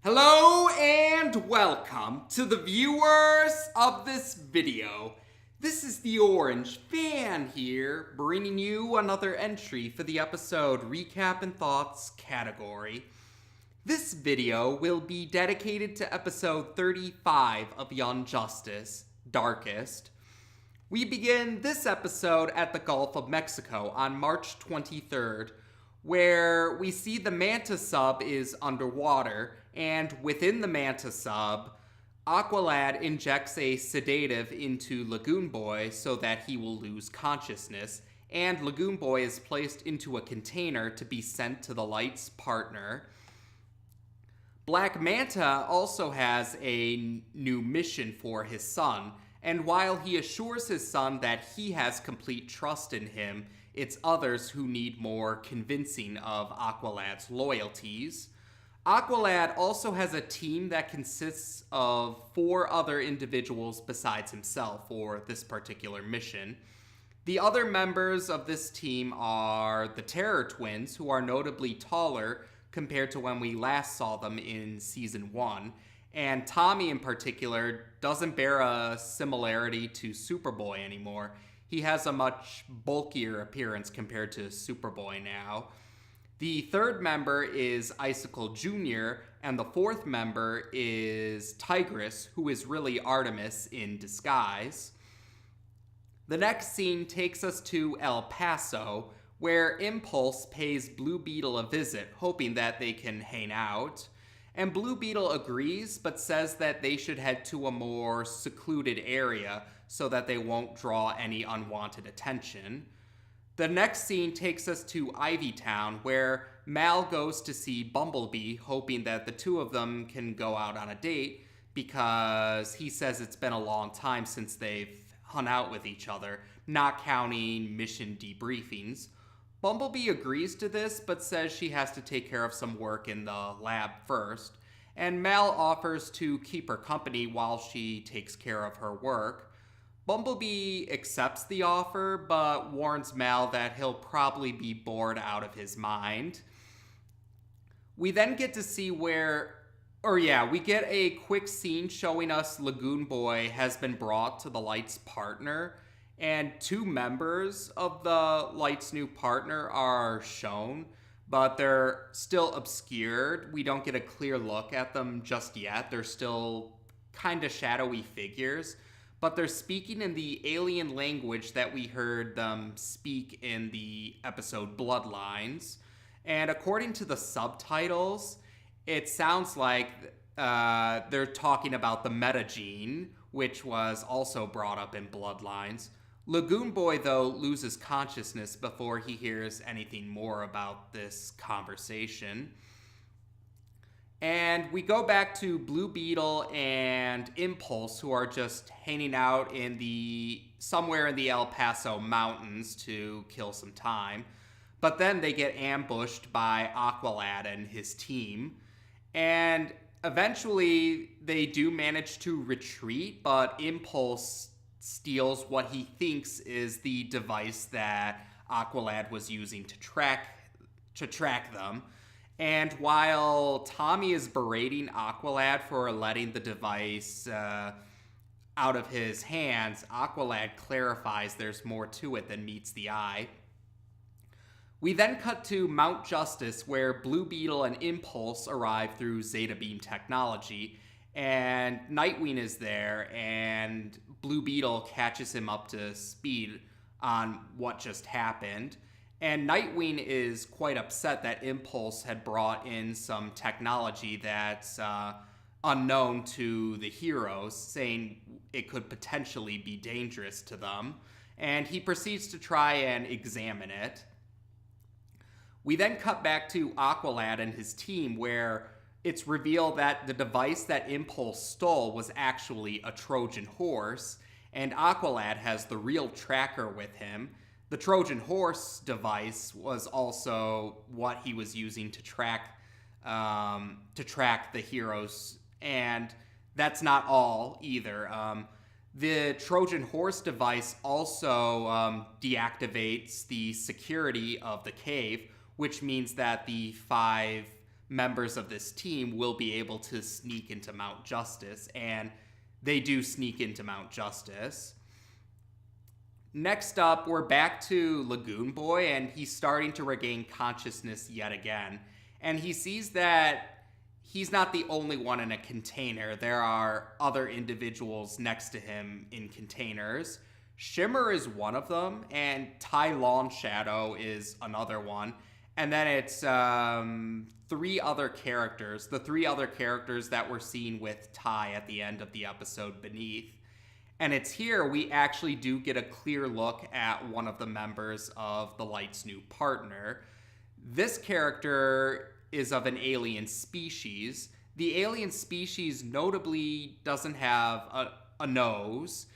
Hello and welcome to the viewers of this video. This is the Orange Fan here, bringing you another entry for the episode Recap and Thoughts category. This video will be dedicated to episode 35 of Young Justice, Darkest. We begin this episode at the Gulf of Mexico on March 23rd, where we see the Manta sub is underwater, and within the Manta sub, Aqualad injects a sedative into Lagoon Boy so that he will lose consciousness, and Lagoon Boy is placed into a container to be sent to the Light's partner. Black Manta also has a new mission for his son, and while he assures his son that he has complete trust in him, it's others who need more convincing of Aqualad's loyalties. Aqualad also has a team that consists of 4 other individuals besides himself for this particular mission. The other members of this team are the Terror Twins, who are notably taller compared to when we last saw them in Season 1. And Tommy in particular doesn't bear a similarity to Superboy anymore. He has a much bulkier appearance compared to Superboy now. The third member is Icicle Jr., and the fourth member is Tigress, who is really Artemis in disguise. The next scene takes us to El Paso, where Impulse pays Blue Beetle a visit, hoping that they can hang out. And Blue Beetle agrees, but says that they should head to a more secluded area so that they won't draw any unwanted attention. The next scene takes us to Ivy Town, where Mal goes to see Bumblebee, hoping that the two of them can go out on a date, because he says it's been a long time since they've hung out with each other, not counting mission debriefings. Bumblebee agrees to this, but says she has to take care of some work in the lab first, and Mal offers to keep her company while she takes care of her work. Bumblebee accepts the offer, but warns Mal that he'll probably be bored out of his mind. We then get to see we get a quick scene showing us Lagoon Boy has been brought to the Light's partner, and 2 members of the Light's new partner are shown, but they're still obscured. We don't get a clear look at them just yet. They're still kind of shadowy figures, but they're speaking in the alien language that we heard them speak in the episode Bloodlines. And according to the subtitles, it sounds like they're talking about the metagene, which was also brought up in Bloodlines. Lagoon Boy, though, loses consciousness before he hears anything more about this conversation. And we go back to Blue Beetle and Impulse, who are just hanging out somewhere in the El Paso mountains to kill some time. But then they get ambushed by Aqualad and his team. And eventually they do manage to retreat, but Impulse steals what he thinks is the device that Aqualad was using to track them. And while Tommy is berating Aqualad for letting the device out of his hands, Aqualad clarifies there's more to it than meets the eye. We then cut to Mount Justice, where Blue Beetle and Impulse arrive through Zeta Beam technology, and Nightwing is there, and Blue Beetle catches him up to speed on what just happened. And Nightwing is quite upset that Impulse had brought in some technology that's unknown to the heroes, saying it could potentially be dangerous to them. And he proceeds to try and examine it. We then cut back to Aqualad and his team, where it's revealed that the device that Impulse stole was actually a Trojan horse, and Aqualad has the real tracker with him. The Trojan horse device was also what he was using to track the heroes, and that's not all either. The Trojan horse device also deactivates the security of the cave, which means that the 5 members of this team will be able to sneak into Mount Justice, and they do sneak into Mount Justice. Next up, we're back to Lagoon Boy, and he's starting to regain consciousness yet again. And he sees that he's not the only one in a container. There are other individuals next to him in containers. Shimmer is one of them, and Tai Long Shadow is another one. And then it's three other characters, the three other characters that we're seeing with Tai at the end of the episode Beneath. And it's here we actually do get a clear look at one of the members of the Light's new partner. This character is of an alien species. The alien species notably doesn't have a nose,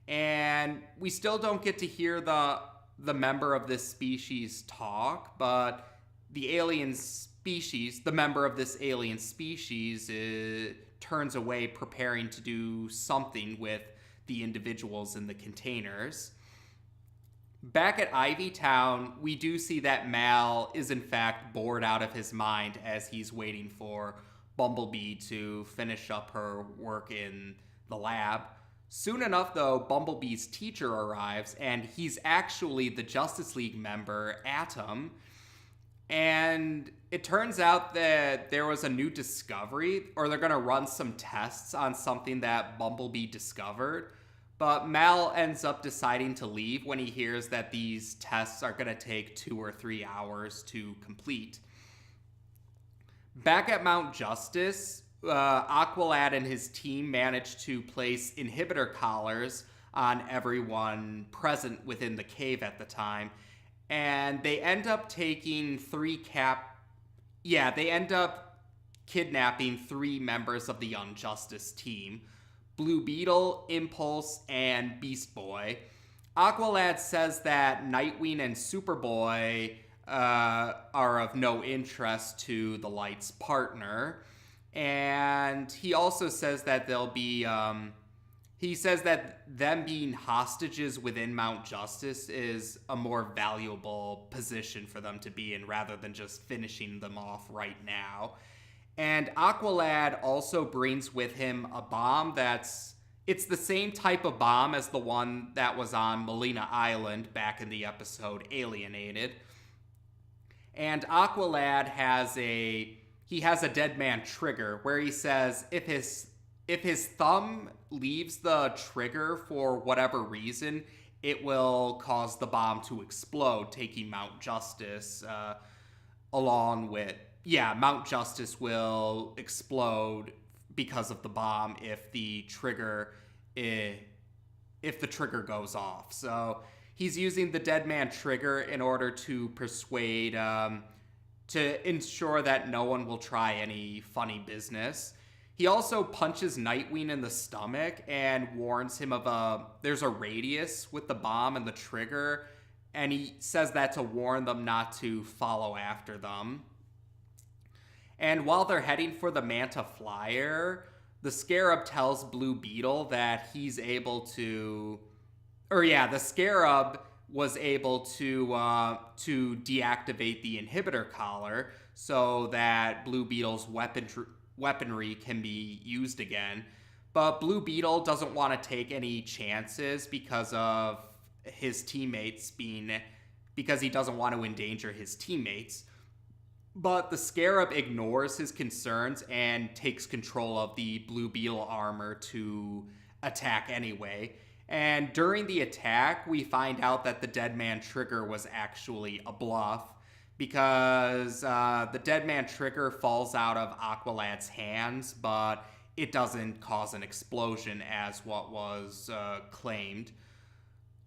and we still don't get to hear the member of this species talk, but the alien species, the member of this alien species, turns away preparing to do something with the individuals in the containers. Back at Ivy Town, we do see that Mal is in fact bored out of his mind as he's waiting for Bumblebee to finish up her work in the lab. Soon enough, though, Bumblebee's teacher arrives, and he's actually the Justice League member, Atom. And it turns out that there was a new discovery, or they're going to run some tests on something that Bumblebee discovered. But Mal ends up deciding to leave when he hears that these tests are going to take 2 or 3 hours to complete. Back at Mount Justice, Aqualad and his team managed to place inhibitor collars on everyone present within the cave at the time. And they end up taking they end up kidnapping 3 members of the Young Justice team: Blue Beetle, Impulse, and Beast Boy. Aqualad says that Nightwing and Superboy are of no interest to the Light's partner. And he also says that he says that them being hostages within Mount Justice is a more valuable position for them to be in rather than just finishing them off right now. And Aqualad also brings with him a bomb it's the same type of bomb as the one that was on Molina Island back in the episode Alienated. And Aqualad has a dead man trigger where he says if his thumb leaves the trigger for whatever reason, it will cause the bomb to explode, taking Mount Justice Mount Justice will explode because of the bomb if the trigger goes off. So he's using the dead man trigger in order to persuade, to ensure that no one will try any funny business. He also punches Nightwing in the stomach and warns him there's a radius with the bomb and the trigger, and he says that to warn them not to follow after them. And while they're heading for the Manta Flyer, the Scarab tells Blue Beetle that the Scarab was able to deactivate the inhibitor collar so that Blue Beetle's weaponry can be used again. But Blue Beetle doesn't want to take any chances because of his teammates because he doesn't want to endanger his teammates. But the Scarab ignores his concerns and takes control of the Blue Beetle armor to attack anyway. And during the attack, we find out that the Dead Man trigger was actually a bluff, because the Dead Man trigger falls out of Aqualad's hands, but it doesn't cause an explosion as what was claimed.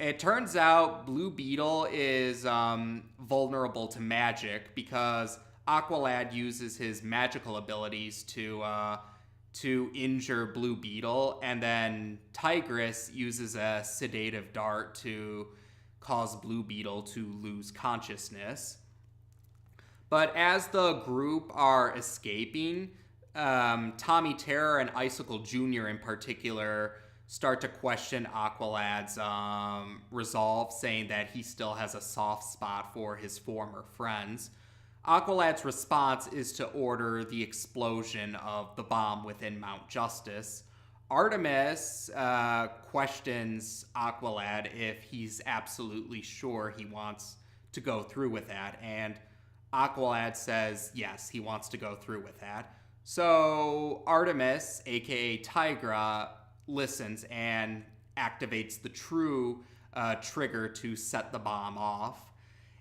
It turns out Blue Beetle is vulnerable to magic because Aqualad uses his magical abilities to injure Blue Beetle, and then Tigress uses a sedative dart to cause Blue Beetle to lose consciousness. But as the group are escaping, Tommy Terror and Icicle Jr. in particular start to question Aqualad's resolve, saying that he still has a soft spot for his former friends. Aqualad's response is to order the explosion of the bomb within Mount Justice. Artemis questions Aqualad if he's absolutely sure he wants to go through with that, and Aqualad says yes, he wants to go through with that. So Artemis, aka Tigra, listens and activates the true trigger to set the bomb off.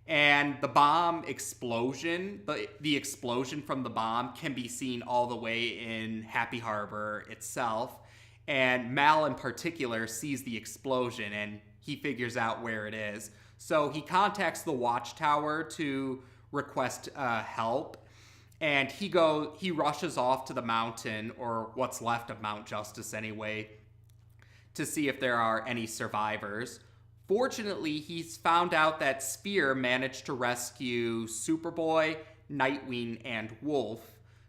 And the bomb explosion, the explosion from the bomb can be seen all the way in Happy Harbor itself. And Mal in particular sees the explosion and he figures out where it is. So he contacts the watchtower to request help. And he rushes off to the mountain, or what's left of Mount Justice anyway, to see if there are any survivors. Fortunately, he's found out that Sphere managed to rescue Superboy, Nightwing, and Wolf.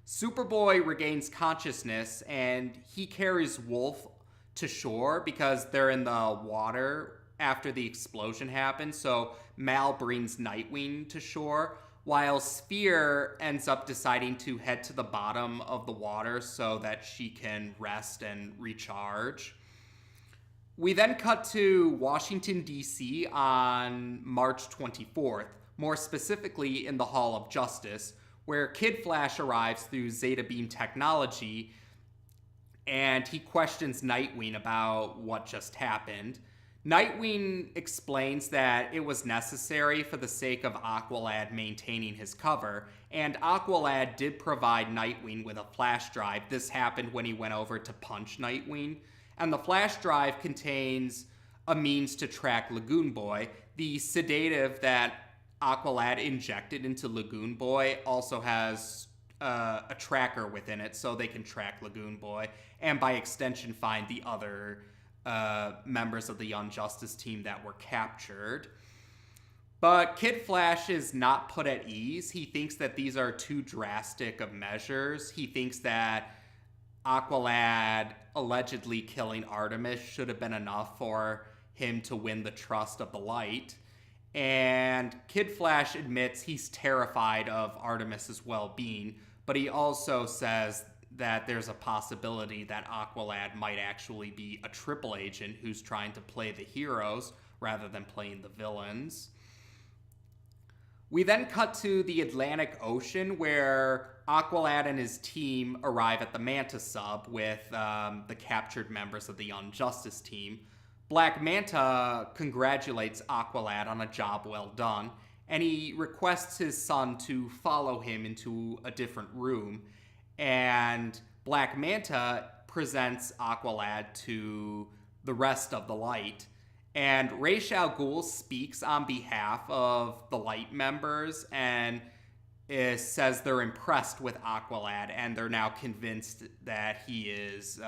Superboy regains consciousness, and he carries Wolf to shore because they're in the water after the explosion happened, so Mal brings Nightwing to shore, while Sphere ends up deciding to head to the bottom of the water so that she can rest and recharge. We then cut to Washington, D.C. on March 24th, more specifically in the Hall of Justice, where Kid Flash arrives through Zeta Beam technology, and he questions Nightwing about what just happened. Nightwing explains that it was necessary for the sake of Aqualad maintaining his cover, and Aqualad did provide Nightwing with a flash drive. This happened when he went over to punch Nightwing. And the flash drive contains a means to track Lagoon Boy. The sedative that Aqualad injected into Lagoon Boy also has a tracker within it, so they can track Lagoon Boy, and by extension find the other members of the Young Justice team that were captured. But Kid Flash is not put at ease. He thinks that these are too drastic of measures. He thinks that Aqualad allegedly killing Artemis should have been enough for him to win the trust of the Light. And Kid Flash admits he's terrified of Artemis's well-being, but he also says that there's a possibility that Aqualad might actually be a triple agent who's trying to play the heroes rather than playing the villains. We then cut to the Atlantic Ocean, where Aqualad and his team arrive at the Manta sub with the captured members of the Young Justice team. Black Manta congratulates Aqualad on a job well done, and he requests his son to follow him into a different room. And Black Manta presents Aqualad to the rest of the Light. And Ra's al Ghul speaks on behalf of the Light members and says they're impressed with Aqualad and they're now convinced that he is,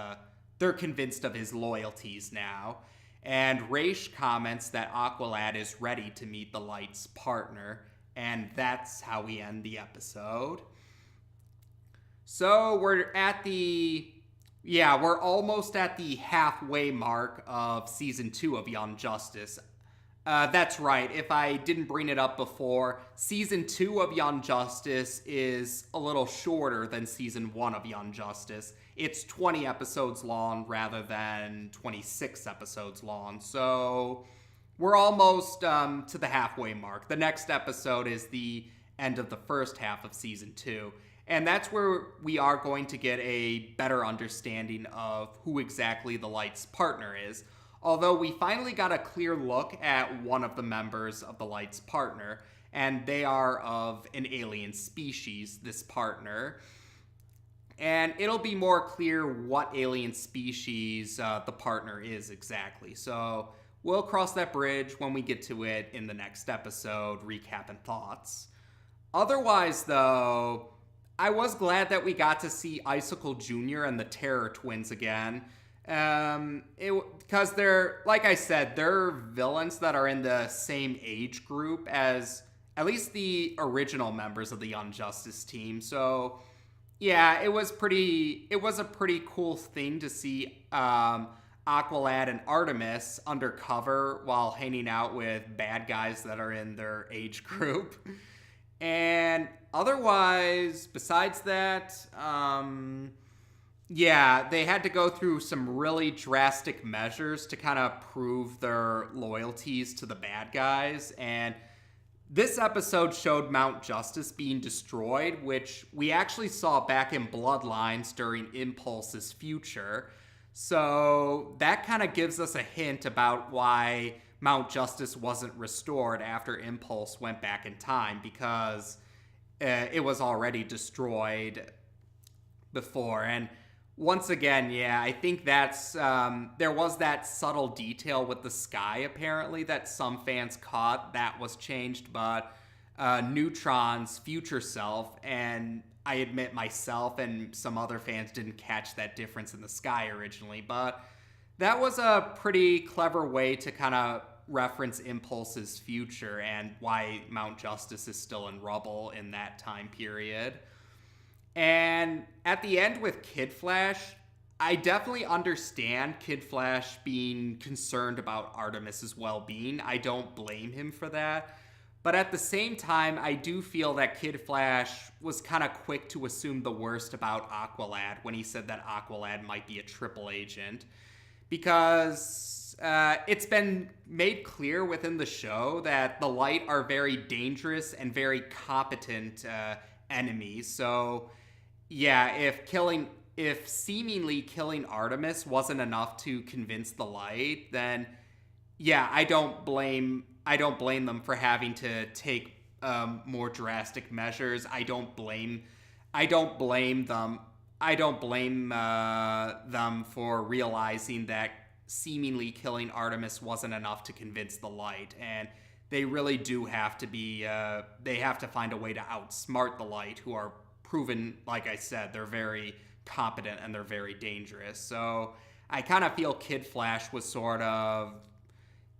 they're convinced of his loyalties now. And Ra's comments that Aqualad is ready to meet the Light's partner, and that's how we end the episode. So we're almost at the halfway mark of Season 2 of Young Justice. That's right, if I didn't bring it up before, Season 2 of Young Justice is a little shorter than Season 1 of Young Justice. It's 20 episodes long rather than 26 episodes long, so we're almost to the halfway mark. The next episode is the end of the first half of Season 2. And that's where we are going to get a better understanding of who exactly the Light's partner is. Although we finally got a clear look at one of the members of the Light's partner, and they are of an alien species, this partner. And it'll be more clear what alien species the partner is exactly. So we'll cross that bridge when we get to it in the next episode, recap and thoughts. Otherwise, though, I was glad that we got to see Icicle Jr. and the Terror Twins again. Because they're, like I said, they're villains that are in the same age group as at least the original members of the Young Justice team. So, yeah, it was a pretty cool thing to see Aqualad and Artemis undercover while hanging out with bad guys that are in their age group. And otherwise, besides that, yeah, they had to go through some really drastic measures to kind of prove their loyalties to the bad guys. And this episode showed Mount Justice being destroyed, which we actually saw back in Bloodlines during Impulse's future. So that kind of gives us a hint about why Mount Justice wasn't restored after Impulse went back in time, because it was already destroyed before. And once again, yeah, I think that's there was that subtle detail with the sky apparently that some fans caught that was changed, but Neutron's future self, and I admit myself and some other fans didn't catch that difference in the sky originally, but that was a pretty clever way to kind of reference Impulse's future and why Mount Justice is still in rubble in that time period. And at the end with Kid Flash, I definitely understand Kid Flash being concerned about Artemis's well-being. I don't blame him for that. But at the same time, I do feel that Kid Flash was kind of quick to assume the worst about Aqualad when he said that Aqualad might be a triple agent. Because it's been made clear within the show that the Light are very dangerous and very competent enemies. So yeah, if seemingly killing Artemis wasn't enough to convince the Light, then yeah, I don't blame them for having to take more drastic measures. I don't blame them. I don't blame them for realizing that seemingly killing Artemis wasn't enough to convince the Light, and they really do have to be. They have to find a way to outsmart the Light, who are proven, like I said, they're very competent and they're very dangerous. So I kind of feel Kid Flash was sort of,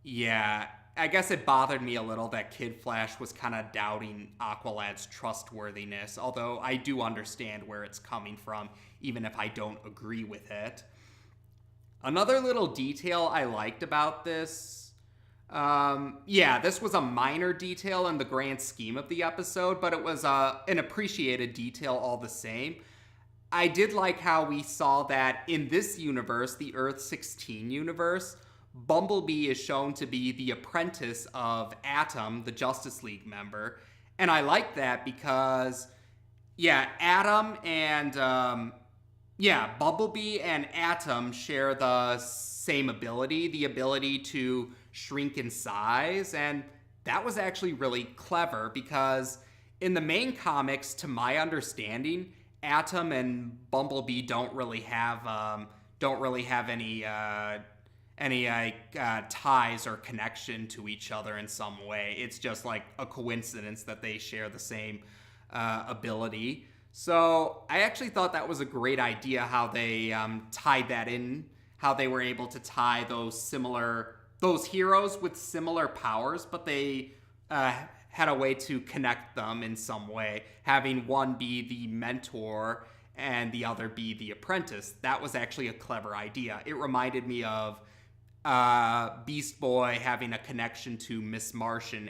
yeah, I guess it bothered me a little that Kid Flash was kind of doubting Aqualad's trustworthiness, although I do understand where it's coming from, even if I don't agree with it. Another little detail I liked about this, this was a minor detail in the grand scheme of the episode, but it was an appreciated detail all the same. I did like how we saw that in this universe, the Earth-16 universe, Bumblebee is shown to be the apprentice of Atom, the Justice League member. And I like that because, yeah, Bumblebee and Atom share the same ability, the ability to shrink in size. And that was actually really clever because in the main comics, to my understanding, Atom and Bumblebee don't really have any ties or connection to each other in some way. It's just like a coincidence that they share the same ability. So I actually thought that was a great idea how they tied that in, how they were able to tie those heroes with similar powers, but they had a way to connect them in some way, having one be the mentor and the other be the apprentice. That was actually a clever idea. It reminded me of Beast Boy having a connection to Miss Martian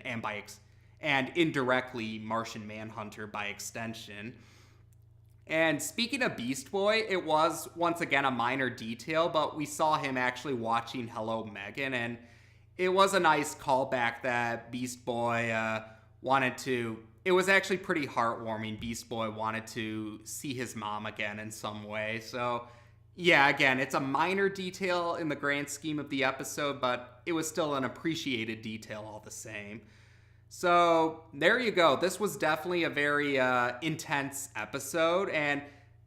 and indirectly Martian Manhunter by extension. And speaking of Beast Boy, it was once again a minor detail, but we saw him actually watching Hello Megan, and it was a nice callback that Beast Boy it was actually pretty heartwarming. Beast Boy wanted to see his mom again in some way. So yeah, again, it's a minor detail in the grand scheme of the episode, but it was still an appreciated detail all the same. So there you go. This was definitely a very intense episode. And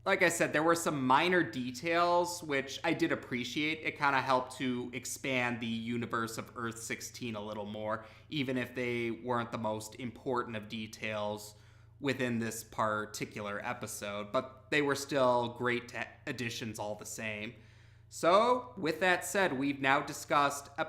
like I said, there were some minor details, which I did appreciate. It kind of helped to expand the universe of Earth-16 a little more, even if they weren't the most important of details within this particular episode. But they were still great additions all the same. So with that said, we've now discussed episode